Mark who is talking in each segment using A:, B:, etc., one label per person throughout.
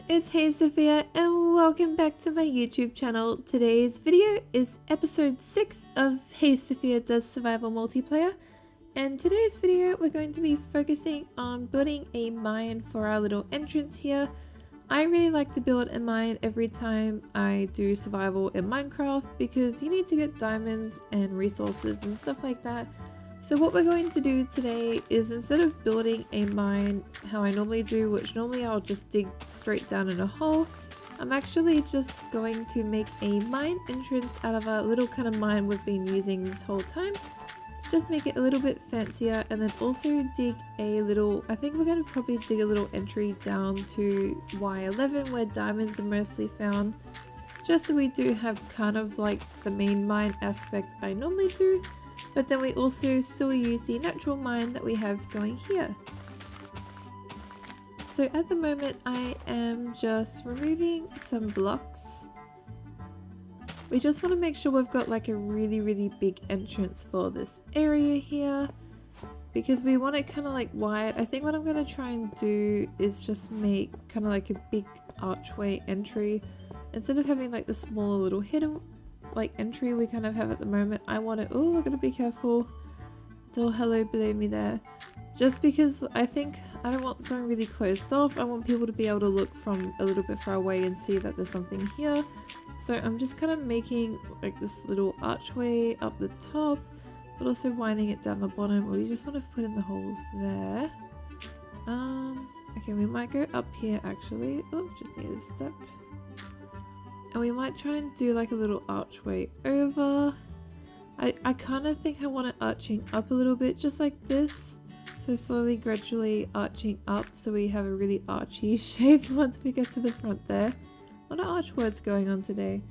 A: it's Hey Sophia and welcome back to my YouTube channel. Today's video is episode 6 of Hey Sophia Does Survival Multiplayer, and today's video we're going to be focusing on building a mine for our little entrance here. I really like to build a mine every time I do survival in Minecraft because you need to get diamonds and resources and stuff like that. So what we're going to do today is, instead of building a mine how I normally do, which normally I'll just dig straight down in a hole, I'm actually just going to make a mine entrance out of a little kind of mine we've been using this whole time. Just make it a little bit fancier, and then also dig a little, I think we're going to probably dig a little entry down to Y11 where diamonds are mostly found, just so we do have kind of like the main mine aspect I normally do. But then we also still use the natural mine that we have going here. So at the moment I am just removing some blocks. We just want to make sure we've got like a really big entrance for this area here, because we want it kind of like wide. I think what I'm going to try and do is just make kind of like a big archway entry instead of having like the smaller little hidden like entry we kind of have at the moment. I want it, oh, we're gonna be careful, it's all hello below me there, just because I think I don't want something really closed off. I want people to be able to look from a little bit far away and see that there's something here. So I'm just kind of making like this little archway up the top, but also winding it down the bottom. We just want to put in the holes there. Okay, we might go up here actually. Oh, just need a step. And we might try and do like a little archway over. I kind of think I want it arching up a little bit, just like this. So slowly, gradually arching up so we have a really archy shape once we get to the front there. What are arch words going on today?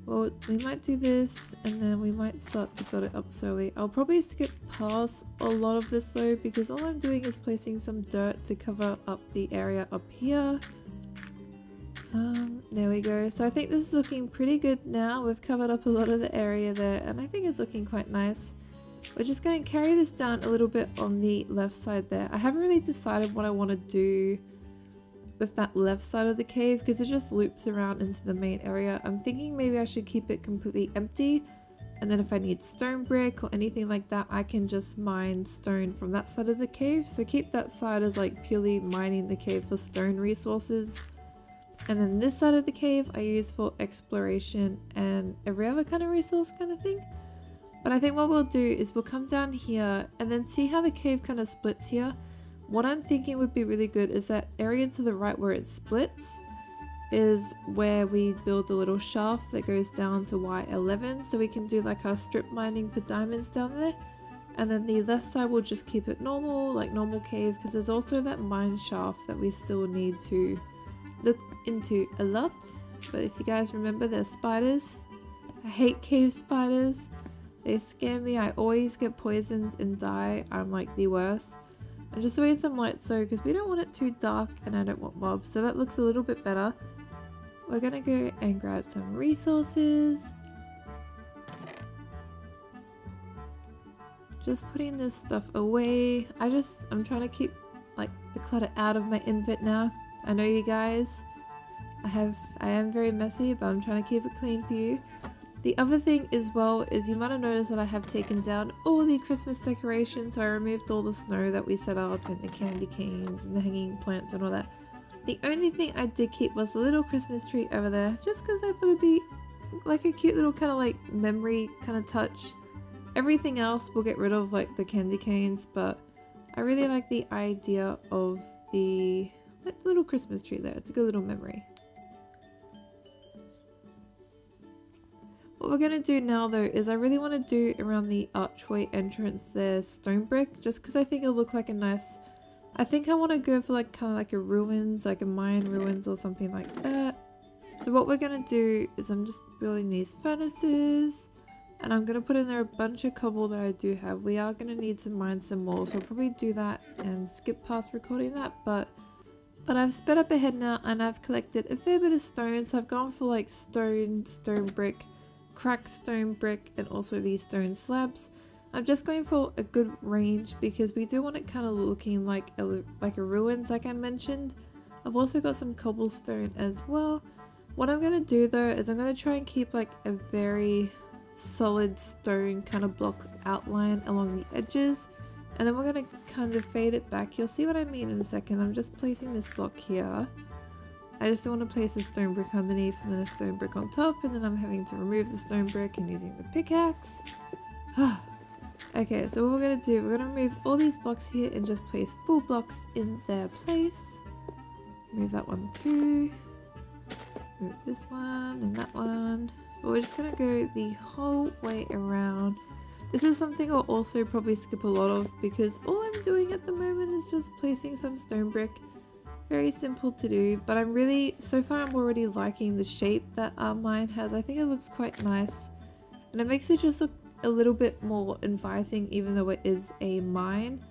A: Well, we might do this and then we might start to build it up slowly. I'll probably skip past a lot of this though, because all I'm doing is placing some dirt to cover up the area up here. There we go. So I think this is looking pretty good now. We've covered up a lot of the area there and I think it's looking quite nice. We're just going to carry this down a little bit on the left side there. I haven't really decided what I want to do with that left side of the cave because it just loops around into the main area. I'm thinking maybe I should keep it completely empty, and then if I need stone brick or anything like that, I can just mine stone from that side of the cave. So keep that side as like purely mining the cave for stone resources. And then this side of the cave I use for exploration and every other kind of resource kind of thing. But I think what we'll do is we'll come down here and then see how the cave kind of splits here. What I'm thinking would be really good is that area to the right where it splits is where we build the little shaft that goes down to Y11, so we can do like our strip mining for diamonds down there. And then the left side will just keep it normal, like normal cave, because there's also that mine shaft that we still need to look into a lot. But if you guys remember, there's spiders. I hate cave spiders, they scare me. I always get poisoned and die. I'm like the worst. And just doing some light so, because we don't want it too dark and I don't want mobs, so that looks a little bit better. We're gonna go and grab some resources. Just putting this stuff away. I'm trying to keep like the clutter out of my invent now. I know you guys, I am very messy, but I'm trying to keep it clean for you. The other thing as well is, you might have noticed that I have taken down all the Christmas decorations. So I removed all the snow that we set up and the candy canes and the hanging plants and all that. The only thing I did keep was the little Christmas tree over there, just because I thought it'd be like a cute little kind of like memory kind of touch. Everything else we'll get rid of, like the candy canes, but I really like the idea of the little Christmas tree there. It's a good little memory. What we're going to do now though is I really want to do around the archway entrance there stone brick, just because I think it'll look like a nice, I think I want to go for like kind of like a ruins, like a mine ruins or something like that. So what we're going to do is I'm just building these furnaces and I'm going to put in there a bunch of cobble that I do have. We are going to need to mine some more, so I'll probably do that and skip past recording that, but I've sped up ahead now and I've collected a fair bit of stone. So I've gone for like stone brick, cracked stone brick, and also these stone slabs. I'm just going for a good range because we do want it kind of looking like a ruins, like I mentioned. I've also got some cobblestone as well. What I'm going to do though is I'm going to try and keep like a very solid stone kind of block outline along the edges, and then we're going to kind of fade it back. You'll see what I mean in a second. I'm just placing this block here. I just want to place a stone brick underneath and then a stone brick on top, and then I'm having to remove the stone brick and using the pickaxe. Okay, so what we're going to do, we're going to remove all these blocks here and just place full blocks in their place. Move that one too. Move this one and that one. But we're just going to go the whole way around. This is something I'll also probably skip a lot of because all I'm doing at the moment is just placing some stone brick. Very simple to do, but so far I'm already liking the shape that our mine has. I think it looks quite nice and it makes it just look a little bit more inviting even though it is a mine.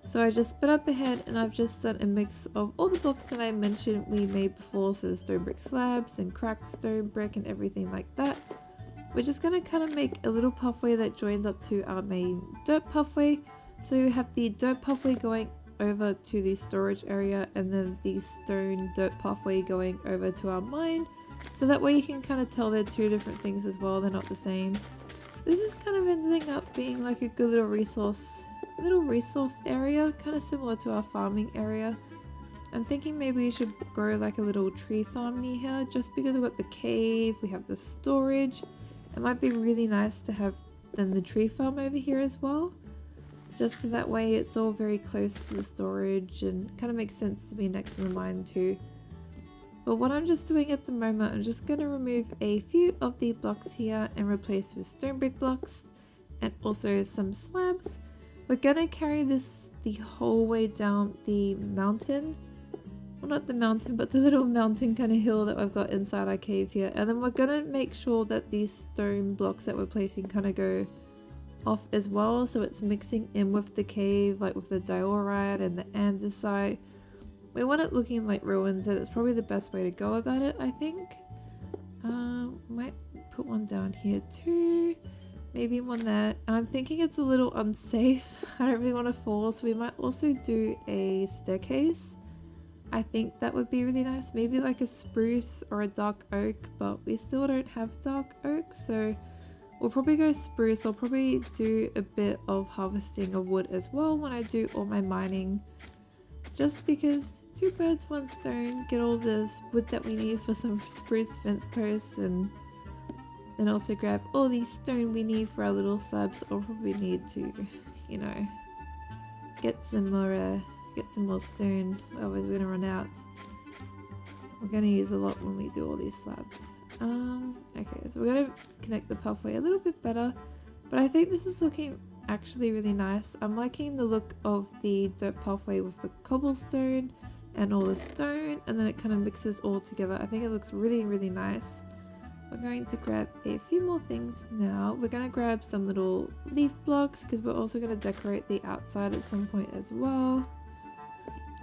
A: So I just sped up ahead and I've just done a mix of all the blocks that I mentioned we made before, so the stone brick slabs and cracked stone brick and everything like that. We're just going to kind of make a little pathway that joins up to our main dirt pathway. So you have the dirt pathway going over to the storage area and then the stone dirt pathway going over to our mine. So that way you can kind of tell they're two different things as well, they're not the same. This is kind of ending up being like a good little resource area, kind of similar to our farming area. I'm thinking maybe we should grow like a little tree farm near here, just because we've got the cave, we have the storage. It might be really nice to have then the tree farm over here as well, just so that way it's all very close to the storage and kind of makes sense to be next to the mine too. But what I'm just doing at the moment, I'm just going to remove a few of the blocks here and replace with stone brick blocks and also some slabs. We're going to carry this the whole way down the mountain. Well, not the mountain, but the little mountain kind of hill that we've got inside our cave here. And then we're going to make sure that these stone blocks that we're placing kind of go off as well. So it's mixing in with the cave, like with the diorite and the andesite. We want it looking like ruins, and it's probably the best way to go about it, I think. Might put one down here too. Maybe one there. And I'm thinking it's a little unsafe. I don't really want to fall, so we might also do a staircase. I think that would be really nice. Maybe like a spruce or a dark oak, but we still don't have dark oak, so we'll probably go spruce. I'll probably do a bit of harvesting of wood as well when I do all my mining, just because two birds, one stone, get all this wood that we need for some spruce fence posts, and then also grab all the stone we need for our little slabs. I'll probably need to, you know, get some more stone, otherwise we're gonna run out. We're gonna use a lot when we do all these slabs. Okay, so we're gonna connect the pathway a little bit better, but I think this is looking actually really nice. I'm liking the look of the dirt pathway with the cobblestone and all the stone, and then it kind of mixes all together. I think it looks really, really nice. We're going to grab a few more things now. We're going to grab some little leaf blocks because we're also going to decorate the outside at some point as well.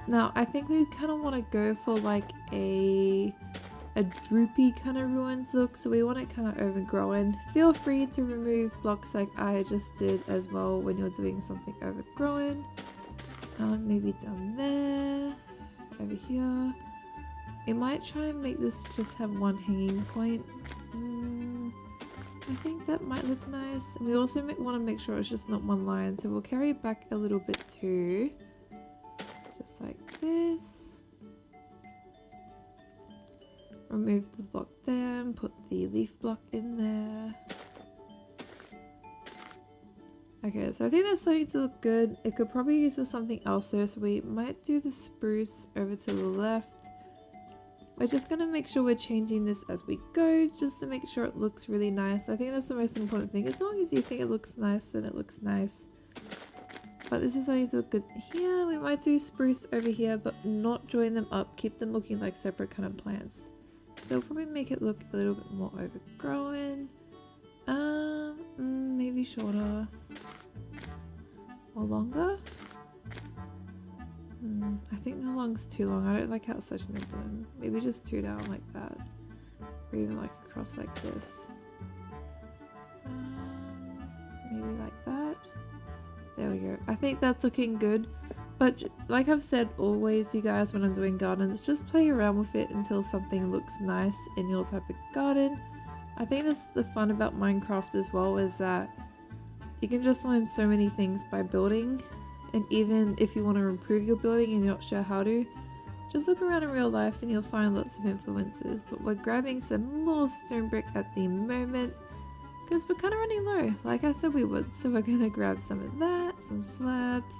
A: Now I think we kind of want to go for like a droopy kind of ruins look, so we want it kind of overgrown. Feel free to remove blocks like I just did as well when you're doing something overgrown. Maybe down there, over here. We might try and make this just have one hanging point. I think that might look nice. And we also want to make sure it's just not one line, so we'll carry it back a little bit too. Just like this. Remove the block there and put the leaf block in there. Okay, so I think that's starting to look good. It could probably use for something else though, so we might do the spruce over to the left. We're just going to make sure we're changing this as we go, just to make sure it looks really nice. I think that's the most important thing. As long as you think it looks nice, then it looks nice. But this is starting to look good here. We might do spruce over here, but not join them up. Keep them looking like separate kind of plants. So we'll probably make it look a little bit more overgrown. Maybe shorter or longer. I think the long's too long. I don't like how it's such an emblem. Maybe just two down like that, or even like across like this. Maybe like that. There we go. I think that's looking good. But like I've said always, you guys, when I'm doing gardens, just play around with it until something looks nice in your type of garden. I think that's the fun about Minecraft as well, is that you can just learn so many things by building. And even if you want to improve your building and you're not sure how to, just look around in real life and you'll find lots of influences. But we're grabbing some more stone brick at the moment because we're kind of running low, like I said we would. So we're going to grab some of that, some slabs.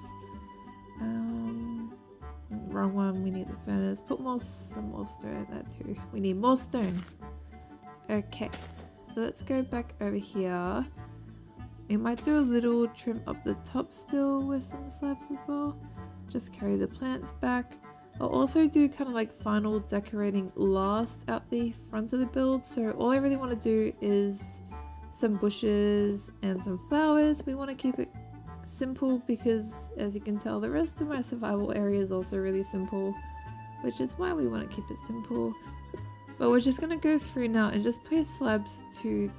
A: Wrong one, we need the furnace. Put some more stone in there too. We need more stone. Okay, so let's go back over here. We might do a little trim up the top still with some slabs as well. Just carry the plants back. I'll also do kind of like final decorating last out the front of the build. So all I really want to do is some bushes and some flowers. We want to keep it simple because, as you can tell, the rest of my survival area is also really simple, which is why we want to keep it simple. But we're just going to go through now and just place slabs to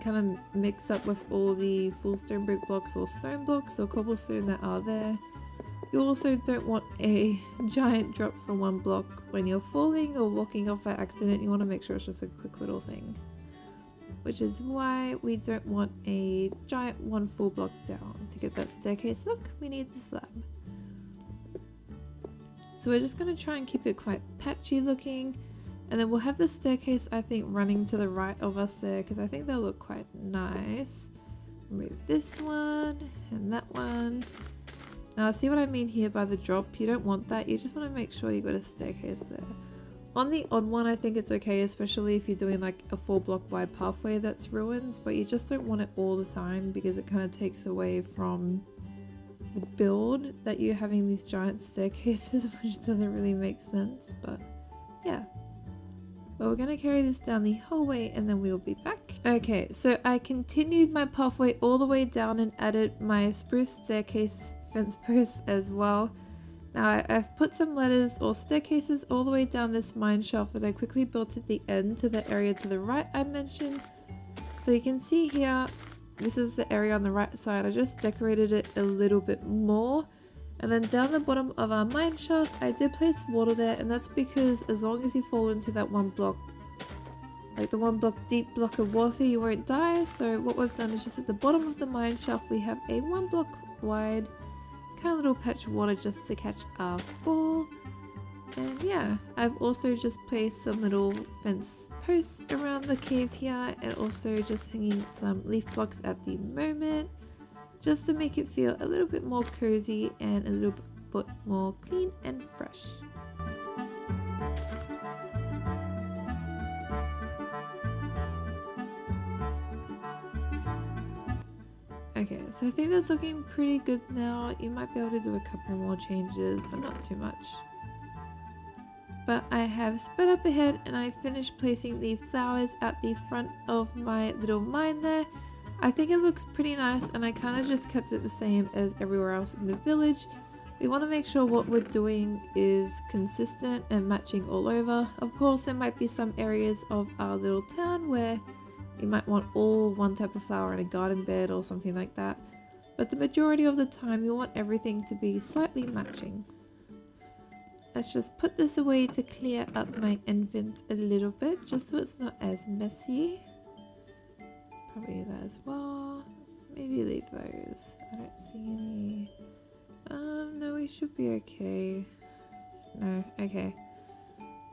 A: kind of mix up with all the full stone brick blocks or stone blocks or cobblestone that are there. You also don't want a giant drop from one block when you're falling or walking off by accident. You want to make sure it's just a quick little thing, which is why we don't want a giant one full block down. To get that staircase look, we need the slab. So we're just going to try and keep it quite patchy looking, and then we'll have the staircase, I think, running to the right of us there because I think they'll look quite nice. Remove this one and that one. Now see what I mean here by the drop? You don't want that, you just want to make sure you got a staircase there. On the odd one I think it's okay, especially if you're doing like a 4-block wide pathway that's ruins, but you just don't want it all the time because it kind of takes away from the build that you're having these giant staircases, which doesn't really make sense. But yeah, but we're going to carry this down the hallway and then we'll be back. Okay, so I continued my pathway all the way down and added my spruce staircase fence posts as well. Now I've put some ladders or staircases all the way down this mine shaft that I quickly built at the end to the area to the right I mentioned. So you can see here, this is the area on the right side. I just decorated it a little bit more. And then down the bottom of our mine shaft, I did place water there, and that's because as long as you fall into that one block, like the 1 block deep block of water, you won't die. So what we've done is just at the bottom of the mine shaft, we have a 1 block wide kind of little patch of water just to catch our fall. And yeah, I've also just placed some little fence posts around the cave here, and also just hanging some leaf blocks at the moment, just to make it feel a little bit more cozy and a little bit more clean and fresh. Okay, so I think that's looking pretty good now. You might be able to do a couple more changes, but not too much. But I have sped up ahead and I finished placing the flowers at the front of my little mine there. I think it looks pretty nice, and I kind of just kept it the same as everywhere else in the village. We want to make sure what we're doing is consistent and matching all over. Of course, there might be some areas of our little town where you might want all one type of flower in a garden bed or something like that, but the majority of the time you want everything to be slightly matching. Let's just put this away to clear up my invent a little bit, just so it's not as messy. Probably that as well. Maybe leave those. I don't see any. No, we should be okay. No, okay.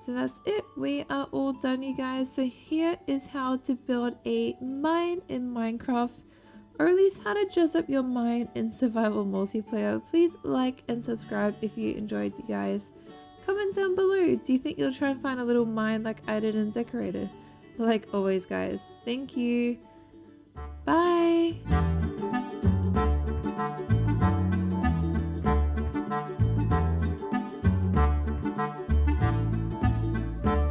A: So that's it. We are all done, you guys. So here is how to build a mine in Minecraft, or at least how to dress up your mine in survival multiplayer. Please like and subscribe if you enjoyed, you guys. Comment down below. Do you think you'll try and find a little mine like I did and decorate it? Like always, guys. Thank you. Bye.